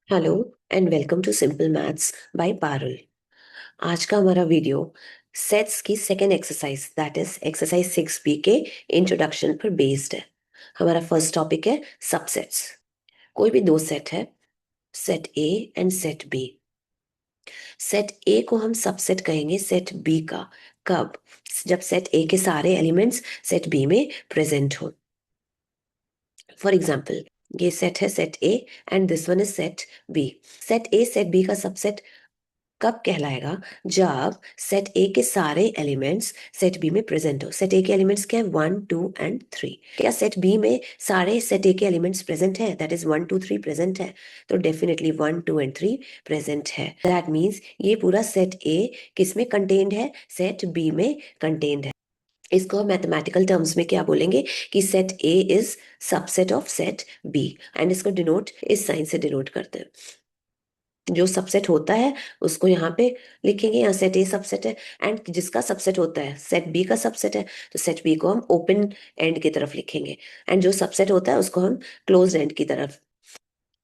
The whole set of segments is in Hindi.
Hello and welcome to simple maths by Parul. आज का हमारा वीडियो सेट्स की second exercise that is exercise 6B के इंट्रोडक्शन पर बेस्ड है। हमारा फर्स्ट टॉपिक है सबसेट्स। कोई भी दो सेट है, set A and set B. Set A को हम सबसेट कहेंगे सेट बी का। कब? जब सेट ए के सारे एलिमेंट्स सेट बी में प्रेजेंट हो। फॉर एग्जाम्पल, ये सेट है set A and this one is set B. Set A set B का सबसेट कब कहलाएगा? जब सेट ए के सारे एलिमेंट्स सेट बी में प्रेजेंट हो। सेट ए के एलिमेंट्स क्या है? 1, 2 एंड 3। क्या सेट बी में सारे सेट ए के एलिमेंट्स प्रेजेंट है? दैट इज 1, 2, 3 प्रेजेंट है। तो डेफिनेटली 1, 2 एंड 3 प्रेजेंट है। दैट मीन्स ये पूरा सेट ए किस में कंटेन्ड है? सेट बी में कंटेन्ड है। इसको हम मैथमेटिकल टर्म्स में क्या बोलेंगे कि set A is subset of set B. And इसको डिनोट इस साइन से डिनोट करते हैं। जो सबसेट होता है उसको यहाँ पे लिखेंगे, यहाँ सेट ए सबसेट है एंड जिसका सबसेट होता है सेट बी का सबसेट है, तो सेट बी को हम ओपन एंड की तरफ लिखेंगे एंड जो सबसेट होता है उसको हम क्लोज एंड की तरफ।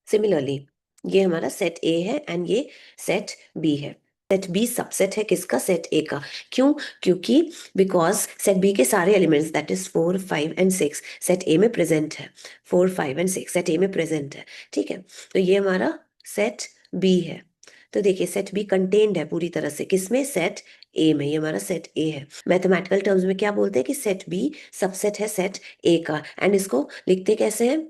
सिमिलरली ये हमारा सेट ए है एंड ये सेट बी है। सेट बी सबसेट है किसका? सेट ए का। क्यों? क्योंकि बिकॉज सेट बी के सारे elements that is 4, 5 and 6 set A में प्रेजेंट है। 4, 5 एंड 6 सेट ए में प्रेजेंट है। ठीक है, तो ये हमारा सेट बी है। तो देखिए सेट बी कंटेन्ड है पूरी तरह से किसमें? सेट ए में। ये हमारा सेट ए है। मैथमेटिकल टर्म्स में क्या बोलते हैं कि सेट बी सबसेट है सेट ए का। एंड इसको लिखते कैसे हैं?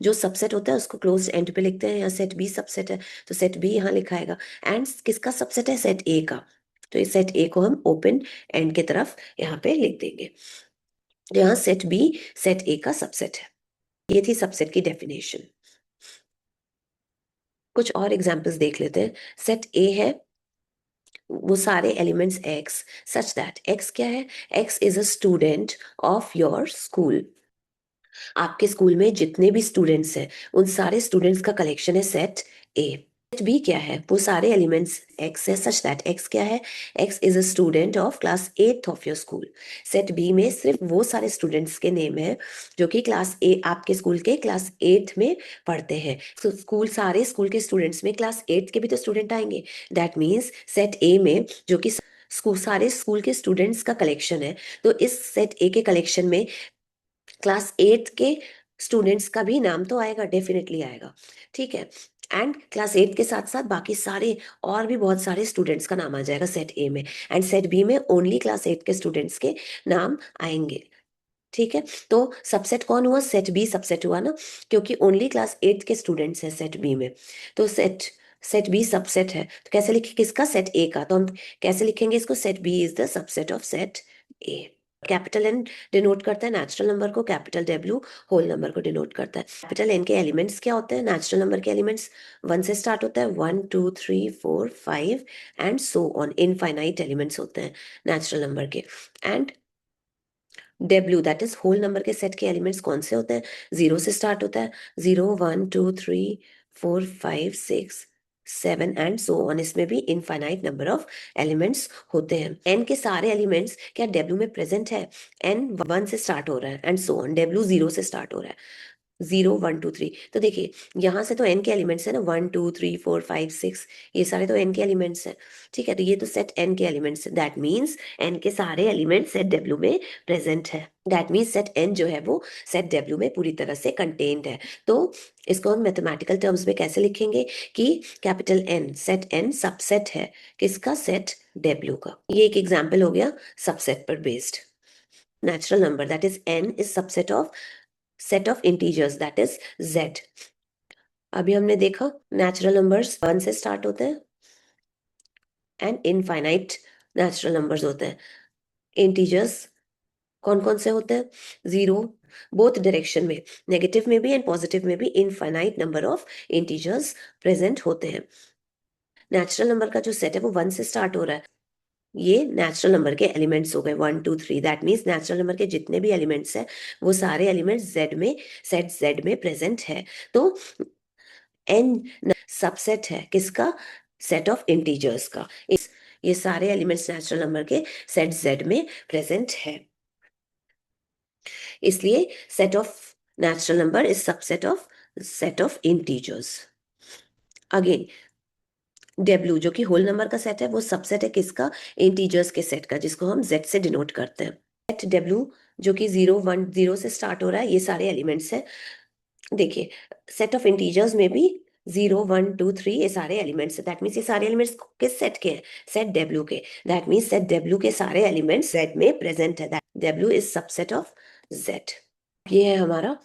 जो सबसेट होता है उसको क्लोज एंड पे लिखते हैं। यहाँ सेट बी सबसेट है तो सेट बी यहाँ लिखाएगा। एंड किसका सबसेट है? सेट ए का। तो इस सेट ए को हम ओपन एंड की तरफ यहाँ पे लिख देंगे। तो यहाँ सेट बी सेट ए का सबसेट है। ये थी सबसेट की डेफिनेशन। कुछ और एग्जांपल्स देख लेते हैं। सेट ए है, वो सारे elements x such that x क्या है? X is a student of your school. आपके स्कूल में जितने भी स्टूडेंट्स हैं उन सारे स्टूडेंट्स का कलेक्शन है सेट ए। सेट बी क्या है? वो सारे एलिमेंट्स एक्स है सच दैट एक्स क्या है? X is a student of class 8th of your school. Set B में सिर्फ वो सारे स्टूडेंट्स के नेम है जो कि क्लास ए आपके स्कूल के क्लास 8 में पढ़ते हैं। तो स्कूल सारे स्कूल के स्टूडेंट्स में क्लास 8 के भी तो स्टूडेंट आएंगे। दैट मीन्स सेट ए में जो कि स्कूल सारे स्कूल के स्टूडेंट्स का कलेक्शन है, तो इस सेट ए के कलेक्शन में क्लास 8 के स्टूडेंट्स का भी नाम तो आएगा, डेफिनेटली आएगा। ठीक है, एंड क्लास 8 के साथ साथ बाकी सारे और भी बहुत सारे स्टूडेंट्स का नाम आ जाएगा सेट ए में। एंड सेट बी में ओनली क्लास 8 के स्टूडेंट्स के नाम आएंगे। ठीक है, तो सबसेट कौन हुआ? सेट बी सबसेट हुआ ना, क्योंकि ओनली क्लास 8 के स्टूडेंट्स हैं सेट बी में। तो सेट सेट बी सबसेट है तो कैसे लिखे? किसका? सेट ए का। तो हम कैसे लिखेंगे इसको? Set B is the subset of set A. Capital N denote करता है नेचुरल नंबर को, कैपिटल डब्ल्यू होल नंबर को डिनोट करता है। कैपिटल एन के एलिमेंट्स क्या होते हैं? नेचुरल नंबर के एलिमेंट्स 1 से स्टार्ट होता है। 1, 2, 3, 4, 5 and so on, infinite elements होते हैं नेचुरल नंबर के। And W that is whole number के सेट के एलिमेंट्स कौन से होते हैं? 0 से स्टार्ट होता है। 0, 1, 2, 3, 4, 5, 6, 7 एंड सो ऑन। इसमें भी इनफाइनाइट नंबर ऑफ एलिमेंट्स होते हैं। एन के सारे एलिमेंट्स क्या डब्ल्यू में प्रेजेंट है? एन 1 से स्टार्ट हो रहा है एंड सो ऑन। डब्ल्यू 0 से स्टार्ट हो रहा है। 0, 1, 2, 3। तो देखिए यहाँ से तो एन के एलिमेंट्स है ना, 1, 2, 3, 4, 5, 6, ये सारे तो एन के एलिमेंट्स हैं। ठीक है, तो ये तो सेट एन के एलिमेंट्स है। दैट मीन्स एन के सारे एलिमेंट्स सेट डब्ल्यू में प्रेजेंट है। दैट मीन्स सेट एन जो है वो सेट डब्ल्यू में पूरी तरह से कंटेन्ड है। तो इसको हम मैथमेटिकल टर्म्स में कैसे लिखेंगे कि capital N set N subset है किसका? सेट डब्ल्यू का। ये एक एग्जाम्पल हो गया सबसेट पर based. Natural number that is an is subset of set of integers that is Z. अभी हमने देखा नेचुरल नंबर्स 1 से स्टार्ट होते हैं एंड इनफाइनाइट नेचुरल नंबर्स होते हैं। इंटीजर्स कौन कौन से होते हैं? 0 बोथ डायरेक्शन में, नेगेटिव में भी एंड पॉजिटिव में भी infinite number of integers present होते हैं। नेचुरल नंबर का जो सेट है वो 1 से स्टार्ट हो रहा है। ये नेचुरल नंबर के एलिमेंट्स हो गए 1, 2, 3। दैट मीन्स नेचुरल नंबर के जितने भी एलिमेंट्स हैं वो सारे एलिमेंट्स जेड में, सेट जेड में प्रेजेंट है। तो एन सबसेट है किसका? सेट ऑफ इंटीजर्स का। ये सारे एलिमेंट्स नेचुरल नंबर के सेट जेड में प्रेजेंट है, इसलिए set of natural number is subset of set of integers. Again W जो कि होल नंबर का सेट है, वो सबसेट है किसका? इंटीजर्स के सेट का, जिसको हम Z से डिनोट करते हैं। सेट W जो कि 0 1 0 से स्टार्ट हो रहा है, ये सारे एलिमेंट्स हैं। देखिए, सेट ऑफ इंटीजर्स में भी 0 1 2 3 ये सारे एलिमेंट्स है। दैट मीन्स ये सारे एलिमेंट्स किस सेट के हैं? सेट W के। दैट मीन्स सेट W के सारे एलिमेंट्स Z में प्रेजेंट है। W is subset of Z। ये है हमारा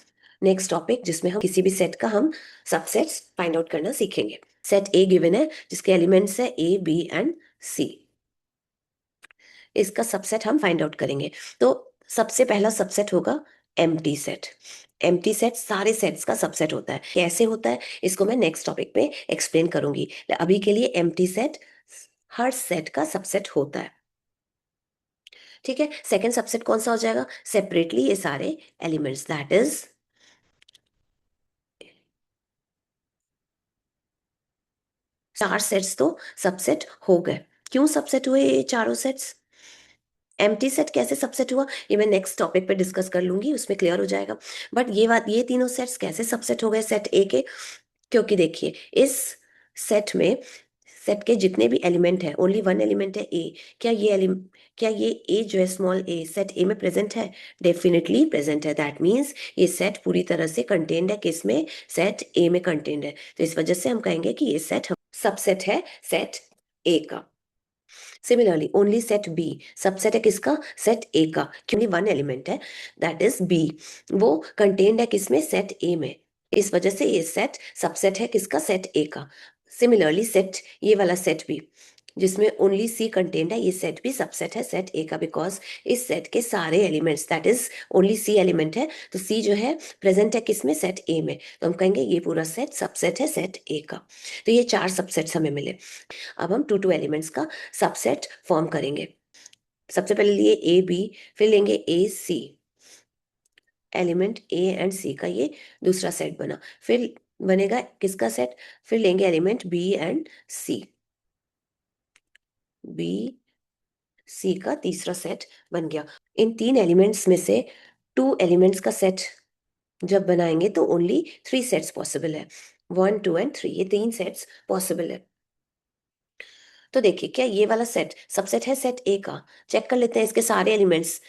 नेक्स्ट टॉपिक, जिसमें हम किसी भी सेट का हम सबसेट्स फाइंड आउट करना सीखेंगे। सेट ए गिवन है, जिसके एलिमेंट्स है A B एंड C। इसका सबसेट हम फाइंड आउट करेंगे। तो सबसे पहला सबसेट होगा एम्प्टी सेट। एम्प्टी सेट सारे सेट्स का सबसेट होता है। कैसे होता है इसको मैं नेक्स्ट टॉपिक में एक्सप्लेन करूंगी। अभी के लिए एम्प्टी सेट हर सेट का सबसेट होता है। ठीक है, सेकंड सबसेट कौन सा हो जाएगा? सेपरेटली ये सारे एलिमेंट्स, दैट इज चार सेट्स तो सबसेट हो गए। क्यों सबसेट हुए ये चारों सेट्स? एम्प्टी सेट कैसे सबसेट हुआ ये मैं नेक्स्ट टॉपिक पे डिस्कस कर लूंगी, उसमें क्लियर हो जाएगा। बट ये तीनों सेट्स कैसे सबसेट हो गए सेट ए के? क्योंकि देखिए, इस सेट में सेट के जितने भी एलिमेंट है, ओनली वन एलिमेंट है ए। क्या ये ए जो है स्मॉल ए सेट ए में प्रेजेंट है? डेफिनेटली प्रेजेंट है। दैट मीन्स ये सेट पूरी तरह से कंटेन्ड है किसमें? सेट ए में कंटेन्ड है। तो इस वजह से हम कहेंगे कि ये सेट सबसेट है सेट ए का। Similarly only set B subset है किसका? सेट ए का, क्योंकि वन एलिमेंट है दैट इज बी, वो कंटेन्ड है किसमें? सेट ए में। इस वजह से ये सेट सबसेट है किसका? सेट ए का। सिमिलरली सेट ये वाला सेट भी, जिसमें ओनली सी कंटेन्ड है, ये सेट भी सबसेट है सेट ए का, बिकॉज इस सेट के सारे elements that is only C element है, तो सी जो है प्रेजेंट है किसमें? सेट ए में। तो हम कहेंगे ये पूरा सेट सबसेट है सेट ए का। तो ये चार सबसेट्स हमें मिले। अब हम टू टू एलिमेंट्स का सबसेट फॉर्म करेंगे। सबसे पहले लिए ए बी, फिर लेंगे ए सी, एलिमेंट ए एंड सी का ये दूसरा सेट बना। फिर बनेगा किसका सेट? फिर लेंगे element B and C, B C का तीसरा सेट बन गया। इन तीन एलिमेंट्स में से टू एलिमेंट्स का सेट जब बनाएंगे तो ओनली थ्री सेट्स पॉसिबल है। 1 2 एंड 3 ये तीन सेट्स पॉसिबल है। तो देखिए, क्या ये वाला सेट सबसेट है सेट ए का? चेक कर लेते हैं इसके सारे एलिमेंट्स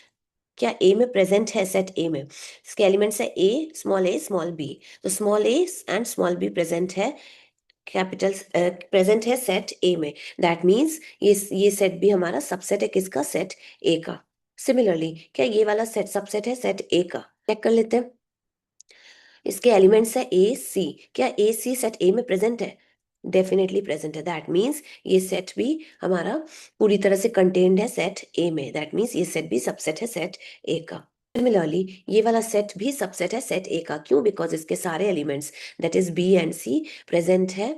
क्या ए में प्रेजेंट है सेट ए में। इसके एलिमेंट्स है ए स्मॉल बी, तो small A and small be present है कैपिटल प्रेजेंट है सेट ए में। दैट मीन्स ये सेट भी हमारा सबसेट है किसका? सेट ए का। सिमिलरली क्या ये वाला सेट सबसेट है सेट ए का? चेक कर लेते हैं। इसके एलिमेंट्स है ए सी, क्या ए सी सेट ए में प्रेजेंट है? डेफिनेटली प्रेजेंट है। दैट मीन्स ये सेट भी हमारा पूरी तरह से कंटेन्ड है सेट ए में। दैट मीन्स ये सेट भी सबसेट है सेट ए का। सिमिलरली ये वाला सेट भी सबसेट है सेट ए का। क्यों? बिकॉज इसके सारे elements that is B and C present है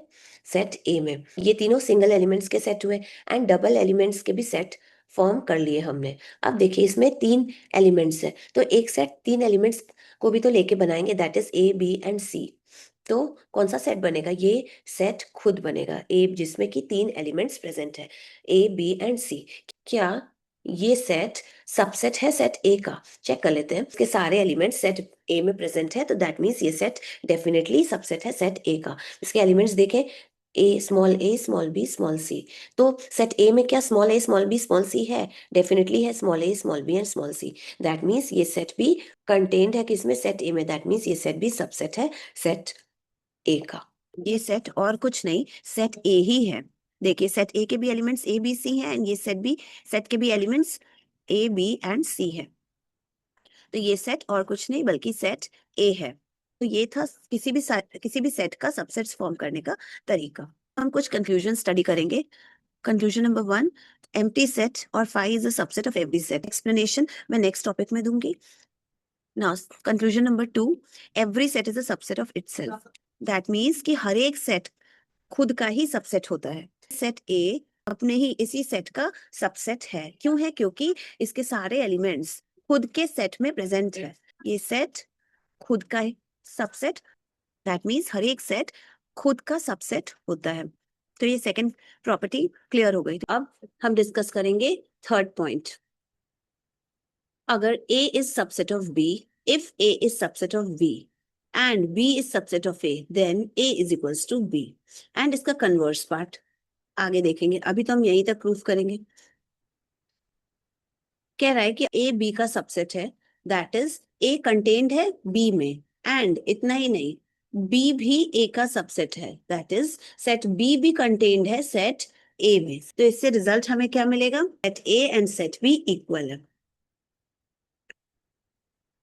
सेट ए में। ये तीनों सिंगल एलिमेंट्स के सेट हुए एंड डबल एलिमेंट्स के भी सेट फॉर्म कर लिए हमने। अब देखिए, इसमें तीन एलिमेंट्स है, तो एक सेट तीन एलिमेंट्स को भी तो लेके बनाएंगे, that is A B and C. तो कौन सा सेट बनेगा? ये सेट खुद बनेगा ए, जिसमें कि तीन एलिमेंट्स प्रेजेंट है ए बी एंड सी। क्या ये सेट सबसेट है सेट ए का? चेक कर लेते हैं। इसके सारे एलिमेंट्स सेट ए में प्रेजेंट है, तो दैट मीन्स ये सेट डेफिनेटली सबसेट है सेट ए का। इसके एलिमेंट्स देखें, A small B small C, तो सेट ए में क्या small A small B small C है? डेफिनेटली है small A small B and small C. That means ये सेट भी कंटेन्ड है किसमें? सेट ए में। दैट मीन्स ये सेट भी सबसेट है सेट ए का। ये सेट और कुछ नहीं, सेट ए ही है। देखिए, सेट ए के भी एलिमेंट्स ए बी सी हैं एंड ये सेट भी, सेट के भी एलिमेंट्स ए बी एंड सी है। तो ये सेट और कुछ नहीं बल्कि सेट ए है। तो ये था किसी भी सेट का सबसेट्स फॉर्म करने का तरीका। हम कुछ कंक्लूजन स्टडी करेंगे। कंक्लूजन नंबर 1, एम्प्टी सेट और phi is a subset of every set. Explanation मैं नेक्स्ट टॉपिक में दूंगी। Now conclusion number 2, every set is a subset of itself. That means कि हर एक सेट खुद का ही सबसेट होता है। सेट ए अपने ही इसी सेट का सबसेट है। क्यों है? क्योंकि इसके सारे एलिमेंट्स खुद के सेट में प्रेजेंट है। ये सेट खुद का सबसेट, दैट मीन्स हर एक सेट खुद का सबसेट होता है। तो ये सेकंड प्रॉपर्टी क्लियर हो गई। अब हम डिस्कस करेंगे थर्ड पॉइंट। अगर A is subset of B, if A is subset of B and B is subset of A, then A is equals to B. And इसका कन्वर्स पार्ट आगे देखेंगे, अभी तो हम यहीं तक प्रूफ करेंगे। कह रहा है कि A B का सबसेट है, दैट इज A कंटेन्ड है B में, एंड इतना ही नहीं, B भी A का सबसेट है, दैट इज सेट B भी कंटेन्ड है सेट A में। तो इससे रिजल्ट हमें क्या मिलेगा, set A and set B equal है।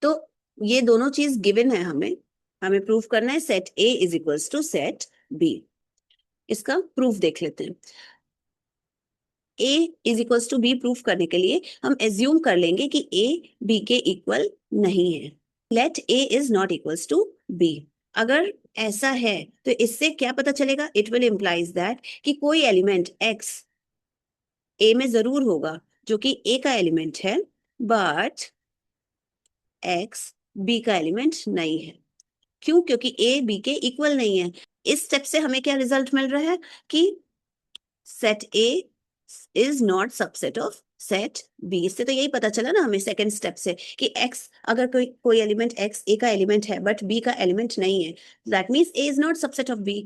तो ये दोनों चीज गिवन है, हमें प्रूफ करना है set A is equals to set B। इसका प्रूफ देख लेते हैं। A is equals to B proof करने के लिए हम एज्यूम कर लेंगे कि A B के इक्वल नहीं है। Let A is not equals to B। अगर ऐसा है तो इससे क्या पता चलेगा, इट विल इम्प्लाइज दैट कि कोई एलिमेंट X A में जरूर होगा जो कि A का एलिमेंट है, बट X B का एलिमेंट नहीं है। क्यों? क्योंकि A B के इक्वल नहीं है। इस स्टेप से हमें क्या रिजल्ट मिल रहा है कि set A is not subset of set B। इससे तो यही पता चला ना हमें सेकंड स्टेप से कि X, अगर कोई एलिमेंट X A का एलिमेंट है बट B का एलिमेंट नहीं है, that means A is not subset of B।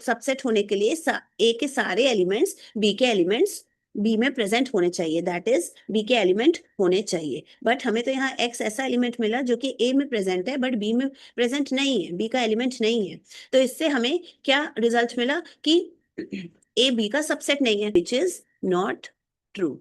Subset होने के लिए A के सारे एलिमेंट्स B के एलिमेंट्स B में प्रेजेंट होने चाहिए, दैट इज B के एलिमेंट होने चाहिए। बट हमें तो यहाँ X ऐसा एलिमेंट मिला जो कि A में प्रेजेंट है बट B में प्रेजेंट नहीं है, B का एलिमेंट नहीं है। तो इससे हमें क्या रिजल्ट मिला कि A B का सबसेट नहीं है, विच इज नॉट ट्रू।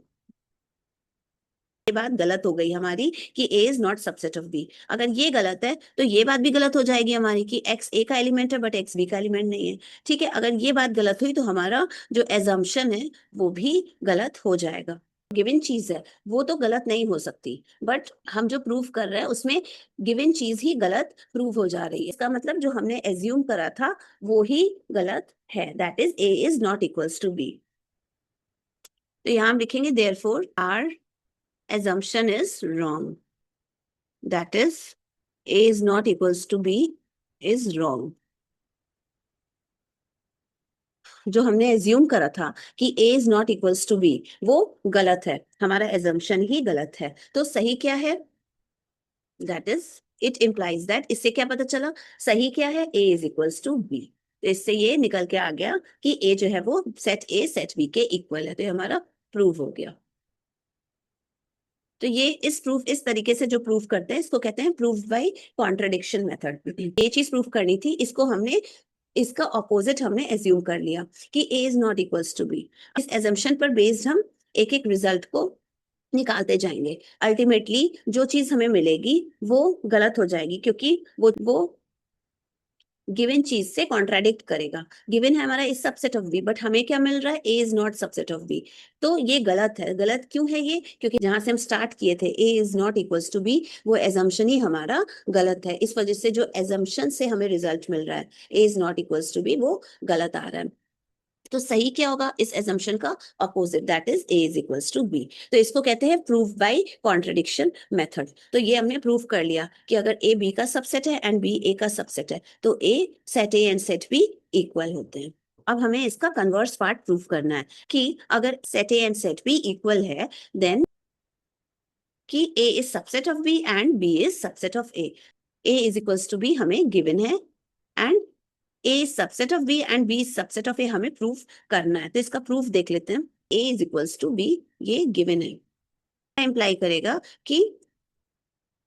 ये बात गलत हो गई हमारी कि A is not subset of B। अगर ये गलत है तो ये बात भी गलत हो जाएगी हमारी कि X A का एलिमेंट है बट X B का एलिमेंट नहीं है। ठीक है, अगर ये बात गलत हुई तो हमारा जो एजम्पशन है वो भी गलत हो जाएगा। गिवन चीज है वो तो गलत नहीं हो सकती, बट हम जो प्रूव कर रहे हैं उसमें गिवन चीज ही गलत प्रूव हो जा रही है। इसका मतलब जो हमने एज्यूम करा था वो ही गलत है, that is A is not equals to B। तो यहां हम लिखेंगे therefore our assumption is wrong, that is A is not equals to B is wrong। जो हमने एज्यूम करा था कि A is not equals to B वो गलत है, हमारा एजम्पशन ही गलत है। तो सही क्या है, that is it implies that, इससे क्या पता चला, सही क्या है, A is equals to B। तो इससे ये निकल के आ गया कि A जो है वो सेट A सेट B के इक्वल है, तो ये हमारा प्रूव हो गया। तो ये इस तरीके से जो प्रूफ करते हैं इसको कहते हैं प्रूफ बाय कॉन्ट्रडिक्शन मेथड। ये चीज प्रूफ करनी थी, इसको हमने इसका ऑपोजिट हमने एज्यूम कर लिया कि A is not equals to B। इस एजम्पशन पर बेस्ड हम एक एक रिजल्ट को निकालते जाएंगे। अल्टीमेटली जो चीज हमें मिलेगी वो गलत हो जाएगी क्योंकि वो गिवन चीज से कॉन्ट्राडिक्ट करेगा। गिवन है हमारा इस सबसेट ऑफ बी, बट हमें क्या मिल रहा है, A is not subset of B. तो ये गलत है। गलत क्यों है ये? क्योंकि जहां से हम स्टार्ट किए थे A is not equals to B, वो एजम्पशन ही हमारा गलत है। इस वजह से जो एजम्पशन से हमें रिजल्ट मिल रहा है A is not equals to B वो गलत आ रहा है। तो सही क्या होगा इस एजम्पशन का opposite, that is A is equals to B. तो इसको कहते हैं प्रूफ बाय कॉन्ट्रडिक्शन मेथड। तो ये हमने प्रूफ कर लिया कि अगर ए बी का सबसेट है एंड बी ए का सबसेट है तो A set A and set B equal होते हैं। अब हमें इसका कन्वर्स पार्ट प्रूफ करना है कि अगर set A and set B equal है देन कि A is subset of B and B is subset of A. A is equals to B हमें गिवन है and A is subset of B and B is subset of A हमें प्रूफ करना है। तो इसका प्रूफ देख लेते हैं। A is equals to B, ये गिवन है। इंप्लाई करेगा कि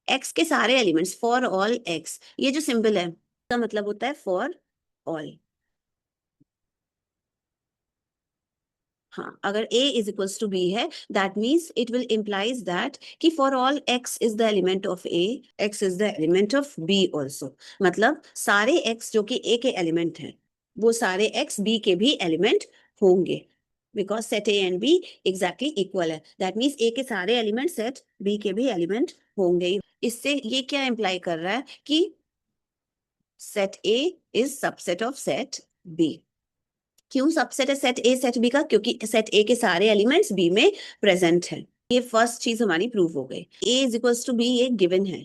X के सारे एलिमेंट्स फॉर ऑल X, ये जो सिंबल है इसका मतलब होता है फॉर ऑल। हाँ, अगर A is equals to B है that means it will implies that कि for all X is the element of A, X is the element of B also। मतलब सारे X जो कि A के एलिमेंट हैं वो सारे X B के भी एलिमेंट होंगे, because set A and B exactly equal है। दैट मीन्स A के सारे एलिमेंट सेट B के भी एलिमेंट होंगे। इससे ये क्या इंप्लाई कर रहा है कि set A is subset of set B। क्यों सबसेट है सेट ए सेट बी का? क्योंकि सेट ए के सारे एलिमेंट्स बी में प्रेजेंट है। ये फर्स्ट चीज हमारी प्रूव हो गई। A is equals to B ये गिवन है,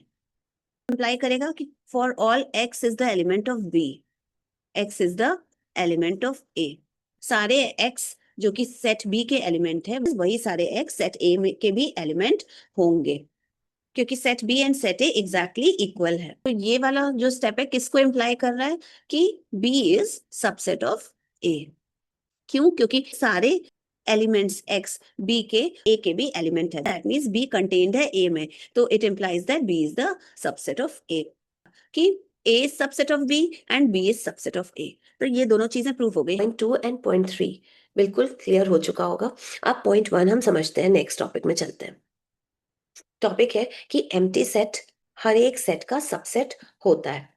इंप्लाई करेगा कि for all X is the element of B, X is the element of A. सारे एक्स जो कि सेट बी के एलिमेंट है वही सारे एक्स सेट ए के भी एलिमेंट होंगे। क्योंकि set B and set A exactly equal है। तो ये वाला जो स्टेप है किसको इम्प्लाई कर रहा है कि बी इज सबसेट ऑफ ए। क्यों? क्योंकि सारे एलिमेंट्स एक्स बी के ए के भी एलिमेंट है, दैट मीन्स बी कंटेन्ड है ए में, तो it implies that B is the subset of A, कि A is subset of B and B is subset of A. तो ये दोनों चीजें प्रूफ हो गई। पॉइंट 2 एंड पॉइंट 3 बिल्कुल क्लियर हो चुका होगा। अब पॉइंट 1 हम समझते हैं, नेक्स्ट टॉपिक में चलते हैं। टॉपिक है कि एम्प्टी सेट हर एक सेट का सबसेट होता है।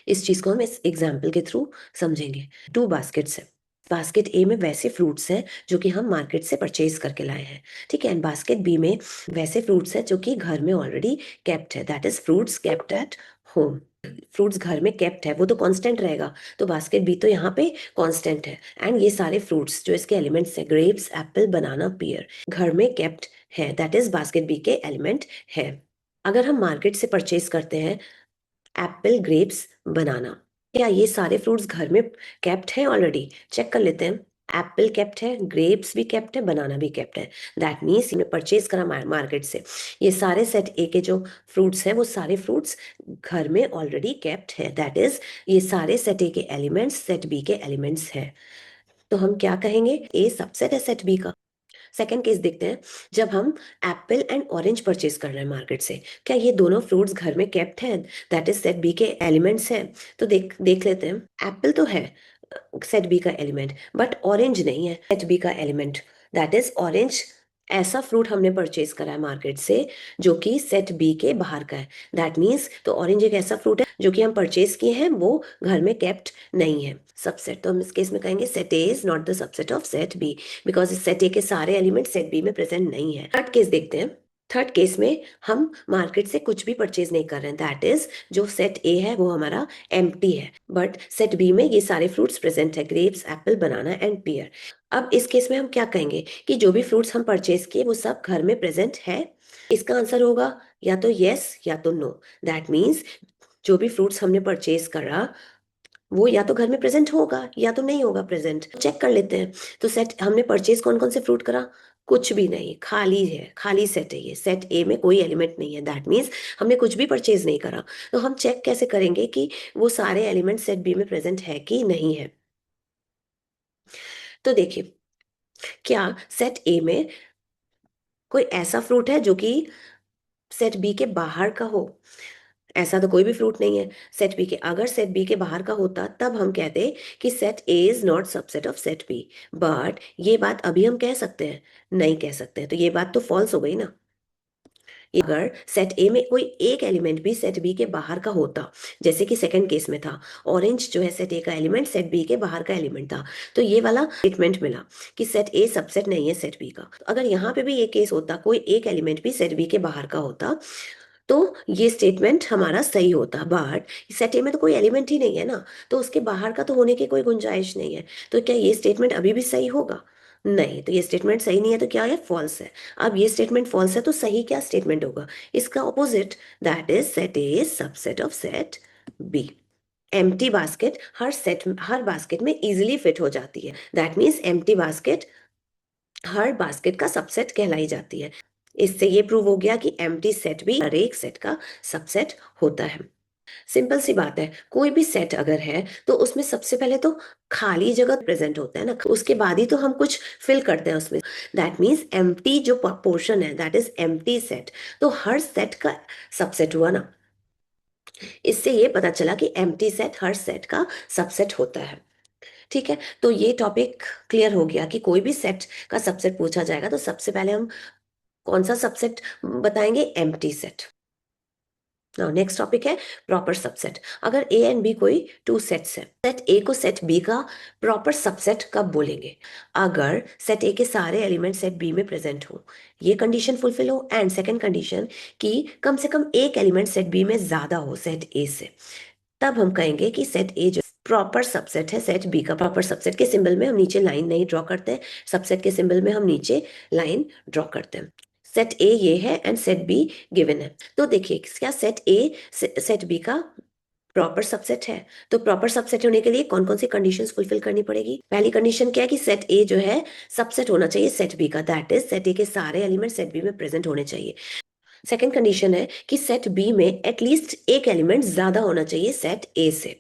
इस चीज को हम इस एग्जाम्पल के थ्रू समझेंगे। 2 बास्केट्स है। बास्केट ए में वैसे फ्रूट्स हैं जो कि हम मार्केट से परचेज करके लाए हैं, ठीक है। एंड बास्केट बी में वैसे फ्रूट्स हैं जो कि घर में ऑलरेडी केप्ट है, that is fruits kept at home. Fruits घर में केप्ट है वो तो कांस्टेंट रहेगा, तो बास्केट बी तो यहाँ पे कांस्टेंट है। एंड ये सारे फ्रूट्स जो इसके एलिमेंट्स है, ग्रेप्स एप्पल बनाना पियर, घर में केप्ट है, दैट इज बास्केट बी के एलिमेंट है। अगर हम मार्केट से परचेज करते हैं एप्पल ग्रेप्स बनाना, क्या ये सारे फ्रूट्स घर में केप्ट हैं ऑलरेडी? चेक कर लेते हैं। एप्पल केप्ट है, ग्रेप्स भी केप्ट है, बनाना भी केप्ट है, दैट मीन्स इन्हें परचेज करा मार्केट से। ये सारे सेट ए के जो फ्रूट्स हैं वो सारे फ्रूट्स घर में ऑलरेडी केप्ट है, दैट इज ये सारे सेट ए के एलिमेंट्स सेट बी के एलिमेंट्स है। तो हम क्या कहेंगे, ए सबसेट है सेट बी का। सेकेंड केस देखते हैं, जब हम एप्पल एंड ऑरेंज परचेज कर रहे हैं मार्केट से, क्या ये दोनों फ्रूट्स घर में केप्ट हैं, दैट इज सेट बी के एलिमेंट्स हैं? तो देख देख लेते हैं। एप्पल तो है सेट बी का एलिमेंट, बट ऑरेंज नहीं है सेट बी का एलिमेंट, दैट इज ऑरेंज ऐसा फ्रूट हमने परचेज करा है मार्केट से जो कि सेट बी के बाहर का है, दैट मीन्स तो ऑरेंज एक ऐसा फ्रूट है जो कि हम परचेज किए हैं वो घर में केप्ट नहीं है सबसेट। तो हम इस केस में कहेंगे set A is not the subset of set B because set A के सारे एलिमेंट सेट बी में प्रेजेंट नहीं है। थर्ड केस देखते हैं। थर्ड केस में हम मार्केट से कुछ भी परचेज नहीं कर रहे हैं, दैट इज जो सेट ए है वो हमारा एम्प्टी है, बट सेट बी में ये सारे फ्रूट्स प्रेजेंट है, ग्रेप्स एप्पल बनाना एंड पियर। अब इस केस में हम क्या कहेंगे कि जो भी फ्रूट्स हम परचेज किए वो सब घर में प्रेजेंट है? इसका आंसर होगा या तो यस या तो नो, दैट मीन्स जो भी फ्रूट्स हमने परचेज करा वो या तो घर में प्रेजेंट होगा या तो नहीं होगा प्रेजेंट। चेक कर लेते हैं। तो सेट हमने परचेज कौन कौन से फ्रूट करा? कुछ भी नहीं, खाली है, खाली सेट है, ये सेट ए में कोई एलिमेंट नहीं है, दैट मीन्स हमने कुछ भी परचेज नहीं करा। तो हम चेक कैसे करेंगे कि वो सारे एलिमेंट सेट बी में प्रेजेंट है कि नहीं है? तो देखिए, क्या सेट ए में कोई ऐसा फ्रूट है जो कि सेट बी के बाहर का हो? ऐसा तो कोई भी फ्रूट नहीं है सेट बी के। अगर सेट बी के बाहर का होता तब हम कहते कि set A is not subset of set B, but ये बात अभी हम कह सकते हैं? नहीं कह सकते हैं, तो ये बात तो फॉल्स हो गई ना। अगर सेट ए में कोई एक एलिमेंट भी सेट बी के बाहर का होता, जैसे कि सेकंड केस में था, ऑरेंज जो है सेट ए का एलिमेंट सेट बी के बाहर का एलिमेंट था, तो ये वाला स्टेटमेंट मिला कि सेट ए सबसेट नहीं है सेट बी का। तो अगर यहाँ पे भी ये केस होता, कोई एक एलिमेंट भी सेट बी के बाहर का होता, तो ये स्टेटमेंट हमारा सही होता, बट सेट ए में तो कोई एलिमेंट ही नहीं है ना, तो उसके बाहर का तो होने की कोई गुंजाइश नहीं है। तो क्या ये स्टेटमेंट अभी भी सही होगा? नहीं, तो ये स्टेटमेंट सही नहीं है, तो क्या है? फॉल्स है। अब ये स्टेटमेंट फॉल्स है तो सही क्या स्टेटमेंट होगा? इसका opposite, that is set A is subset of set B. Empty basket हर बास्केट में इजीली फिट हो जाती है, दैट मीन्स एम्प्टी बास्केट हर बास्केट का सबसेट कहलाई जाती है। इससे ये प्रूव हो गया कि एम्प्टी सेट भी हर एक सेट का सबसेट होता है। सिंपल सी बात है, कोई भी सेट अगर है तो उसमें सबसे पहले तो खाली जगह प्रेजेंट होता है ना, उसके बाद ही तो हम कुछ फिल करते हैं उसमें, दैट मीन्स एम्प्टी जो पोर्शन है दैट इज एम्प्टी सेट, तो हर सेट का सबसेट हुआ ना। इससे ये पता चला कि एम्प्टी सेट हर सेट का सबसेट होता है। ठीक है, तो ये टॉपिक क्लियर हो गया कि कोई भी सेट का सबसेट पूछा जाएगा तो सबसे पहले हम कौन सा सबसेट बताएंगे? Empty set. Now next topic है प्रॉपर सबसेट। अगर ए एंड बी कोई टू सेट्स है, सेट ए को सेट बी का प्रॉपर सबसेट कब बोलेंगे? अगर सेट ए के सारे एलिमेंट सेट बी में प्रेजेंट हो, ये कंडीशन फुलफिल हो, एंड सेकंड कंडीशन कि कम से कम एक एलिमेंट सेट बी में ज्यादा हो सेट ए से, तब हम कहेंगे कि सेट ए जो प्रॉपर सबसेट है सेट बी का। प्रॉपर सबसेट के सिंबल में हम नीचे लाइन नहीं ड्रॉ करते, सबसेट के सिंबल में हम नीचे लाइन ड्रॉ करते हैं। सेट ए ये है एंड सेट बी गिवन है, तो देखिए क्या सेट ए सेट बी का प्रॉपर सबसेट है? तो प्रॉपर सबसेट होने के लिए कौन कौन सी कंडीशंस फुलफिल करनी पड़ेगी? पहली कंडीशन क्या है कि सेट ए जो है सबसेट होना चाहिए सेट बी का, दैट इज सेट ए के सारे एलिमेंट सेट बी में प्रेजेंट होने चाहिए। सेकंड कंडीशन है कि सेट बी में एटलीस्ट एक एलिमेंट ज्यादा होना चाहिए सेट ए से।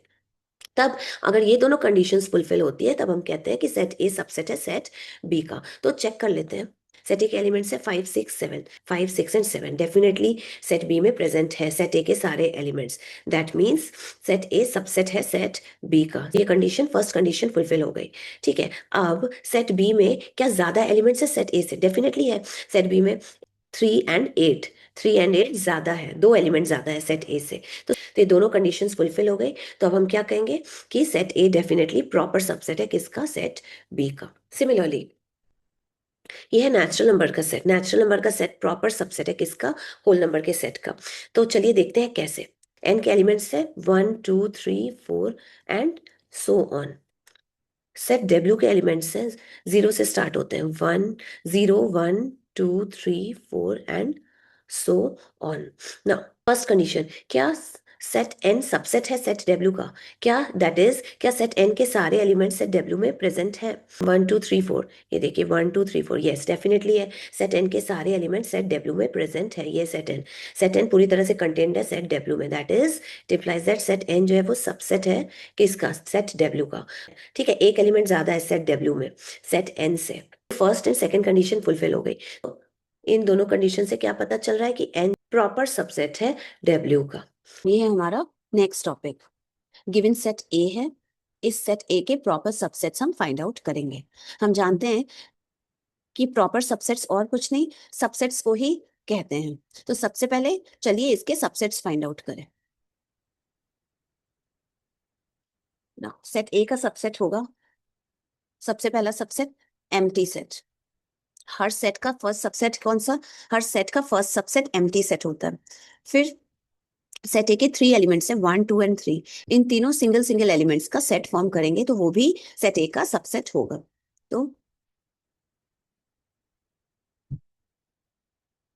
तब अगर ये दोनों कंडीशंस फुलफिल होती है तब हम कहते हैं कि सेट ए सबसेट है सेट बी का। तो चेक कर लेते हैं। सेट ए के एलिमेंट्स है 5 6 7, 5 6 एंड 7। डेफिनेटली सेट बी में प्रेजेंट है सेट ए के सारे elements. That means set A subset है सेट बी का। ये कंडीशन, फर्स्ट कंडीशन फुलफिल हो गई। ठीक है, अब सेट बी में क्या ज्यादा एलिमेंट्स है सेट ए से? डेफिनेटली है। सेट बी में 3 and 8, 3 and 8 ज्यादा है, दो एलिमेंट ज्यादा है सेट ए से। तो ये दोनों कंडीशंस फुलफिल हो गई। तो अब हम क्या कहेंगे कि सेट ए डेफिनेटली प्रॉपर सबसेट है किसका? सेट बी का। सिमिलरली ये है नेचुरल नंबर का सेट। नेचुरल नंबर का सेट प्रॉपर सबसेट है किसका? होल नंबर के सेट का। तो चलिए देखते हैं कैसे। एन के एलिमेंट्स है 1 2 3 4 and so on. Set W के एलिमेंट्स हैं, 0 से स्टार्ट होते हैं, 1 0 1 2 3 4 and so on. Now first condition, क्या सेट एन सबसेट है सेट डब्ल्यू का? क्या दैट इज, क्या सेट एन के सारे एलिमेंट्स सेट डब्ल्यू में प्रेजेंट है? 1 2 3 4, ये देखिए 1 2 3 4, यस डेफिनेटली है। सेट एन के सारे एलिमेंट्स सेट डब्ल्यू में प्रेजेंट है। ये सेट एन, सेट एन पूरी तरह से कंटेंट है सेट डब्ल्यू में। That is implies that set N जो है वो सबसेट है किसका? सेट डब्ल्यू का। ठीक है, एक एलिमेंट ज्यादा है सेट डब्ल्यू में सेट एन से। First and second condition fulfil हो गई। तो इन दोनों कंडीशन से क्या पता चल रहा है कि एन प्रॉपर सबसेट है डब्ल्यू का। ये है हमारा नेक्स्ट टॉपिक। गिवन सेट ए है, इस सेट ए के प्रॉपर सबसेट्स हम फाइंड आउट करेंगे। हम जानते हैं कि प्रॉपर सबसेट्स और कुछ नहीं, सबसेट्स को ही कहते हैं। तो सबसे पहले चलिए इसके सबसेट्स फाइंड आउट करें ना। सेट ए का सबसेट होगा, सबसे पहला सबसेट एम्प्टी सेट। हर सेट का फर्स्ट सबसेट कौन सा? हर सेट का फर्स्ट सबसेट एम्प्टी सेट होता है। फिर सेट ए के 3 एलिमेंट्स है 1 2 एंड 3। इन तीनों सिंगल सिंगल एलिमेंट्स का सेट फॉर्म करेंगे तो वो भी सेट ए का सबसेट होगा। तो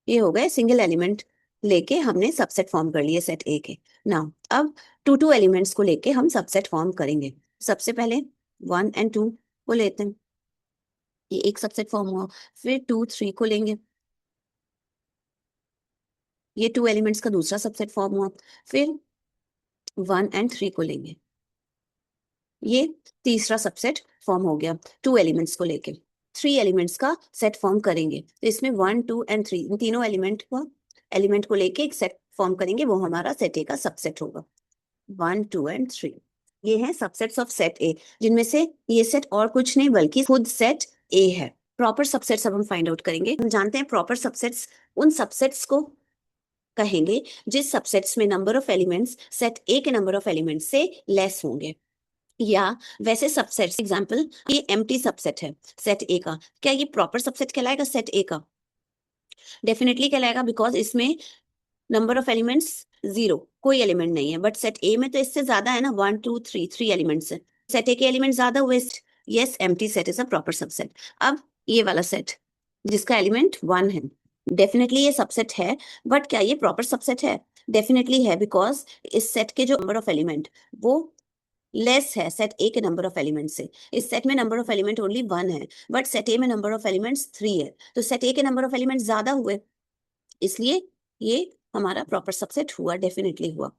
ये हो गए सिंगल एलिमेंट लेके हमने सबसेट फॉर्म कर लिए सेट ए के। नाउ अब टू टू एलिमेंट्स को लेके हम सबसेट फॉर्म करेंगे। सबसे पहले 1 एंड 2 को लेते हैं, ये एक सबसेट फॉर्म हुआ। फिर 2 3 को लेंगे, ये 2 एलिमेंट्स का दूसरा सबसेट फॉर्म हुआ। फिर 1 एंड 3 को लेंगे, ये तीसरा सबसेट फॉर्म हो गया 2 एलिमेंट्स को लेके। 3 एलिमेंट्स का सेट फॉर्म करेंगे तो इसमें 1 2 एंड 3 इन तीनों एलिमेंट को लेके एक सेट फॉर्म करेंगे, वो हमारा सेट ए का सबसेट होगा। 1 2 एंड 3 ये हैं सबसेट्स ऑफ सेट ए, जिनमें से ये सेट और कुछ नहीं बल्कि खुद सेट ए है। प्रॉपर सबसेट्स अब हम फाइंड आउट करेंगे। हम जानते हैं प्रॉपर सबसेट्स उन सबसेट्स को कहेंगे जिस सबसेट्स में number of elements set A के नंबर ऑफ एलिमेंट्स से लेस होंगे, या वैसे सबसेट्स। एग्जांपल, ये एम्प्टी सबसेट है सेट ए का, क्या ये प्रॉपर सबसेट कहलाएगा सेट ए का? डेफिनेटली कहलाएगा, बिकॉज इसमें नंबर ऑफ एलिमेंट्स 0, कोई एलिमेंट नहीं है। बट सेट ए में तो इससे ज्यादा है ना, 1 2 3, 3 एलिमेंट्स है। सेट ए के एलिमेंट ज्यादा हुए, yes empty set is a proper subset. अब ये वाला सेट जिसका एलिमेंट 1 है, डेफिनेटली ये सबसेट है। बट क्या ये प्रॉपर सबसेट है? डेफिनेटली है, बिकॉज इस सेट के जो नंबर ऑफ एलिमेंट वो लेस है सेट ए के नंबर ऑफ एलिमेंट से। इस सेट में नंबर ऑफ एलिमेंट ओनली 1 है, बट सेट ए में नंबर ऑफ एलिमेंट्स 3 है। तो सेट ए के नंबर ऑफ एलिमेंट ज्यादा हुए, इसलिए ये हमारा प्रॉपर सबसेट हुआ, डेफिनेटली हुआ।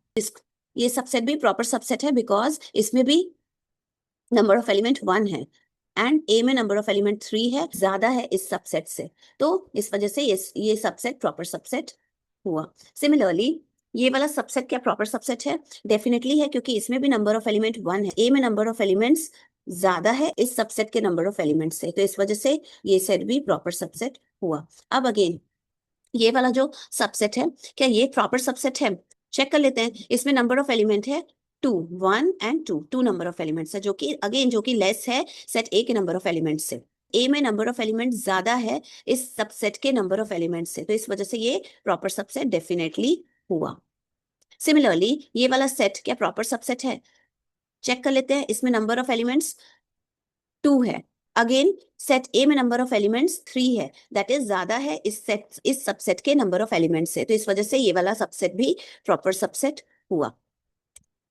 ये सबसेट भी प्रॉपर सबसेट है, बिकॉज इसमें भी नंबर ऑफ एलिमेंट 1 है एंड ए में नंबर ऑफ एलिमेंट 3 है, ज्यादा है इस सबसेट से। तो इस वजह से ये सबसेट प्रॉपर सबसेट हुआ। सिमिलरली ये वाला सबसेट क्या प्रॉपर सबसेट है? डेफिनेटली है, क्योंकि इसमें भी नंबर ऑफ एलिमेंट 1 है। ए में नंबर ऑफ एलिमेंट्स ज्यादा है इस सबसेट के नंबर ऑफ एलिमेंट से, तो इस वजह से ये सेट भी प्रॉपर सबसेट हुआ। अब अगेन ये वाला जो सबसेट है, क्या ये प्रॉपर सबसेट है? चेक कर लेते हैं। इसमें नंबर ऑफ एलिमेंट है 2, 1 एंड 2, 2 नंबर ऑफ एलिमेंट्स है, जो कि अगेन जो कि लेस है सेट ए के नंबर ऑफ एलिमेंट से। ए में नंबर ऑफ एलिमेंट ज्यादा है इस सबसेट के नंबर ऑफ एलिमेंट से, तो इस वजह से ये प्रॉपर सबसेट डेफिनेटली हुआ। सिमिलरली ये वाला सेट क्या प्रॉपर सबसेट है? चेक कर लेते हैं। इसमें नंबर ऑफ एलिमेंट्स 2 है, अगेन सेट ए में नंबर ऑफ एलिमेंट्स 3 है, दैट इज ज्यादा है इस सबसेट के नंबर ऑफ एलिमेंट्स से, तो इस वजह से ये वाला सबसेट भी प्रॉपर सबसेट हुआ।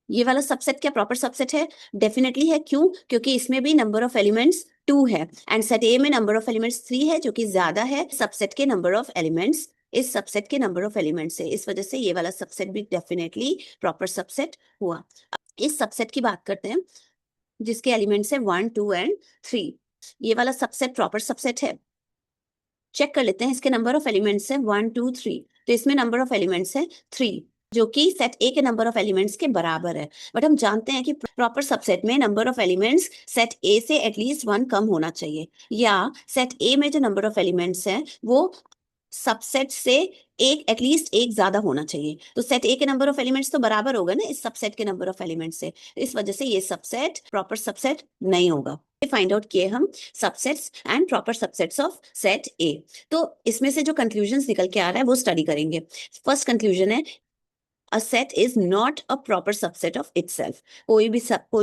ये वाला सबसेट क्या प्रॉपर सबसेट है? डेफिनेटली है। क्यों? क्योंकि इसमें भी नंबर ऑफ एलिमेंट्स 2 है एंड सेट ए में नंबर ऑफ एलिमेंट्स 3 है, जो कि ज्यादा है सबसेट के नंबर ऑफ एलिमेंट्स इस सबसेट के नंबर ऑफ एलिमेंट्स है, इस वजह से ये वाला सबसेट भी डेफिनेटली प्रॉपर सबसेट हुआ। इस सबसेट की बात करते हैं जिसके एलिमेंट्स है 1, 2 एंड 3। ये वाला सबसेट प्रॉपर सबसेट है। चेक कर लेते हैं, इसके नंबर ऑफ एलिमेंट्स है 1, 2, 3, तो इसमें नंबर ऑफ एलिमेंट्स है 3, जो कि सेट ए के नंबर ऑफ एलिमेंट्स के बराबर है। बट हम जानते हैं कि प्रॉपर सबसेट में नंबर ऑफ एलिमेंट्स सेट ए से एटलीस्ट 1 कम होना चाहिए, या सेट ए में जो नंबर ऑफ एलिमेंट्स है वो सबसेट से एक एटलीस्ट एक ज्यादा होना चाहिए। तो सेट ए के नंबर ऑफ एलिमेंट्स तो बराबर होगा ना इस सबसेट के नंबर ऑफ एलिमेंट्स से, इस वजह से ये सबसेट प्रॉपर सबसेट नहीं होगा। फाइंड आउट किए हम subsets and proper subsets of set ए। तो इसमें से जो कंक्लूजन्स निकल के आ रहा है वो स्टडी करेंगे। फर्स्ट कंक्लूजन है, a set is not a proper subset of itself। कोई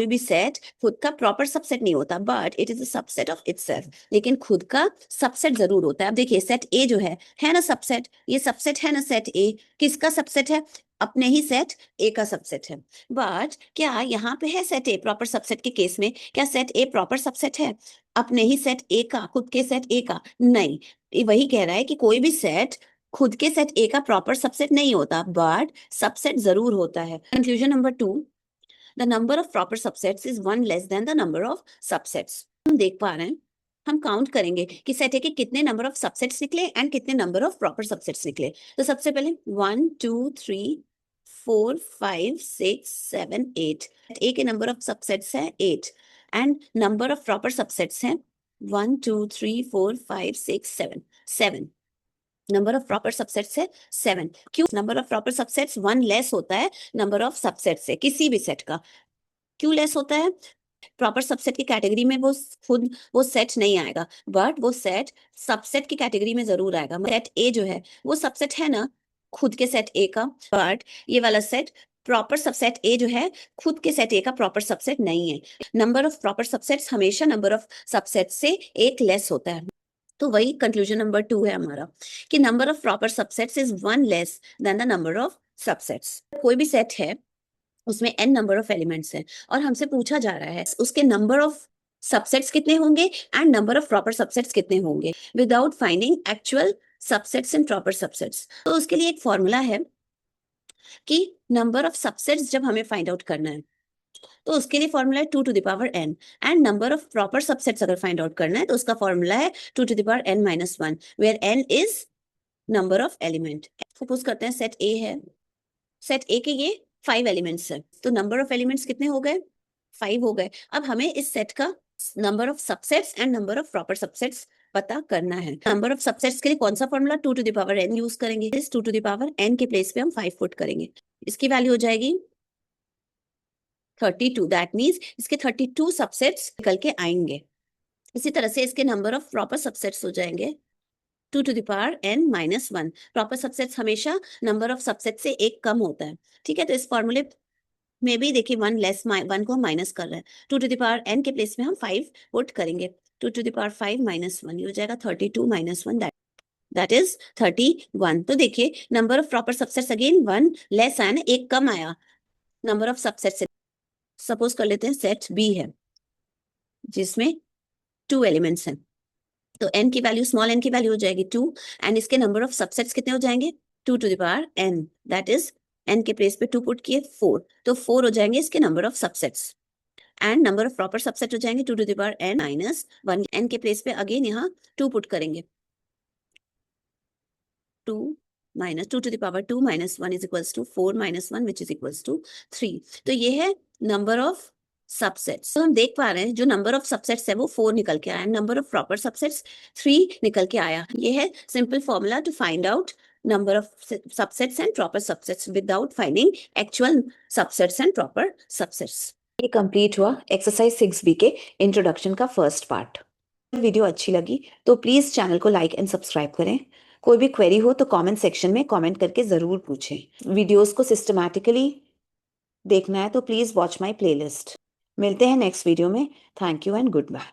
भी सेट खुद का प्रॉपर सबसेट नहीं होता, but it is a subset of itself। लेकिन खुद का सबसेट जरूर होता है। अब देखिए सेट ए जो है ना सबसेट, ये सबसेट है ना सेट ए, किसका सबसेट है? अपने ही सेट ए का सबसेट है। बट क्या यहाँ पे है सेट ए प्रॉपर सबसेट के केस में, क्या सेट ए प्रॉपर सबसेट है अपने ही सेट ए का, खुद के सेट ए का? नहीं, ये वही कह रहा है कि कोई भी सेट खुद के सेट ए का प्रॉपर सबसेट नहीं होता, बट सबसेट जरूर होता है। Conclusion number 2, the number of proper subsets is 1 less than the number of subsets. हम देख पा रहे हैं, हम काउंट करेंगे कि सेट ए के कितने नंबर ऑफ सबसेट्स निकले एंड कितने नंबर ऑफ प्रॉपर सबसेट्स निकले। तो सबसे पहले 1, 2, 3, 4, 5, 6, 7, 8। ए के नंबर ऑफ सबसेट्स है 8 and number of proper subsets है 1, 2, 3, 4, 5, 6, 7, 7। नंबर ऑफ प्रॉपर सबसेट्स है 7। क्यों? Number of proper subsets 1 less होता है नंबर ऑफ सबसेट से, किसी भी सेट का। क्यों लेस होता है? प्रॉपर सबसेट की कैटेगरी में वो खुद वो सेट नहीं आएगा, बट वो सेट सबसेट की कैटेगरी में जरूर आएगा। सेट ए जो है वो सबसेट है ना खुद के सेट ए का, बट ये वाला सेट प्रॉपर सबसेट ए जो है खुद के सेट ए का प्रॉपर सबसेट नहीं है। नंबर ऑफ प्रॉपर सबसेट्स हमेशा नंबर ऑफ सबसेट से एक लेस होता है। तो वही कंक्लूजन नंबर 2 है हमारा, कि number of proper subsets is 1 less than the number of subsets. कोई भी सेट है उसमें n नंबर ऑफ एलिमेंट्स हैं और हमसे पूछा जा रहा है उसके नंबर ऑफ सबसेट्स कितने होंगे and number of proper subsets कितने होंगे, without finding actual subsets and proper subsets. तो उसके लिए एक फॉर्मूला है कि नंबर ऑफ सबसेट्स जब हमें फाइंड आउट करना है तो उसके लिए फॉर्मूला है 2 to the power n, and number of proper subsets अगर फाइंड आउट करना है तो उसका फॉर्मूला है 2 to the power n minus 1, where n is number of element. Suppose करते हैं सेट ए है, सेट ए के ये 5 एलिमेंट्स है, तो नंबर ऑफ एलिमेंट्स कितने हो गए? 5 हो गए। अब हमें इस सेट का number of subsets and number of proper subsets पता करना है। नंबर ऑफ सबसेट्स के लिए कौन सा formula? 2 to the power n use करेंगे। इस 2 टू द पावर n के प्लेस पे हम 5 पुट करेंगे, इसकी वैल्यू हो जाएगी 32। दैट मीन्स इसके 32 सबसेट्स निकल के आएंगे। इसी तरह से इसके नंबर ऑफ प्रॉपर सबसेट्स हो जाएंगे 2 to the power n minus 1। Proper subsets हमेशा नंबर ऑफ सबसेट से एक कम होता है, ठीक है। तो इस फॉर्मूले में भी देखिए 1 लेस 1 को माइनस कर रहे हैं, 2 टू द पावर n के प्लेस में हम 5 पुट करेंगे, 2 टू द पावर 5 माइनस 1, ये हो जाएगा 32 माइनस 1, दैट इज 31। तो देखिए number of proper subsets again 1 less and एक कम आया नंबर ऑफ सबसेट्स। सपोज कर लेते हैं सेट बी है जिसमें 2 एलिमेंट्स हैं, तो n की वैल्यू स्मॉल n की वैल्यू हो जाएगी 2 एंड इसके नंबर ऑफ सबसेट्स कितने हो जाएंगे? 2 to the power n, that is n के प्लेस पे 2 पुट किए 4, तो 4 हो जाएंगे इसके number of subsets and number of proper subset हो जाएंगे 2 to the power n minus 1। n के प्लेस पे अगेन यहाँ 2 पुट करेंगे, 2 minus 2 to the power 2 minus 1 is equals to 4 minus 1 which is equals to 3। तो ये है नंबर ऑफ सबसेट्स। तो हम देख पा रहे हैं जो नंबर ऑफ सबसेट्स है वो 4 निकल के आया, नंबर ऑफ प्रॉपर सबसेट्स 3 निकल के आया। ये है simple formula to find out number of subsets and proper subsets without finding actual subsets and proper subsets. ये कंप्लीट हुआ एक्सरसाइज 6B के इंट्रोडक्शन का फर्स्ट पार्ट। वीडियो अच्छी लगी तो प्लीज चैनल को लाइक एंड सब्सक्राइब करें। कोई भी क्वेरी हो तो कमेंट सेक्शन में कमेंट करके जरूर पूछें। वीडियोस को सिस्टमैटिकली देखना है तो प्लीज वॉच माय प्लेलिस्ट। मिलते हैं नेक्स्ट वीडियो में। Thank you and good bye.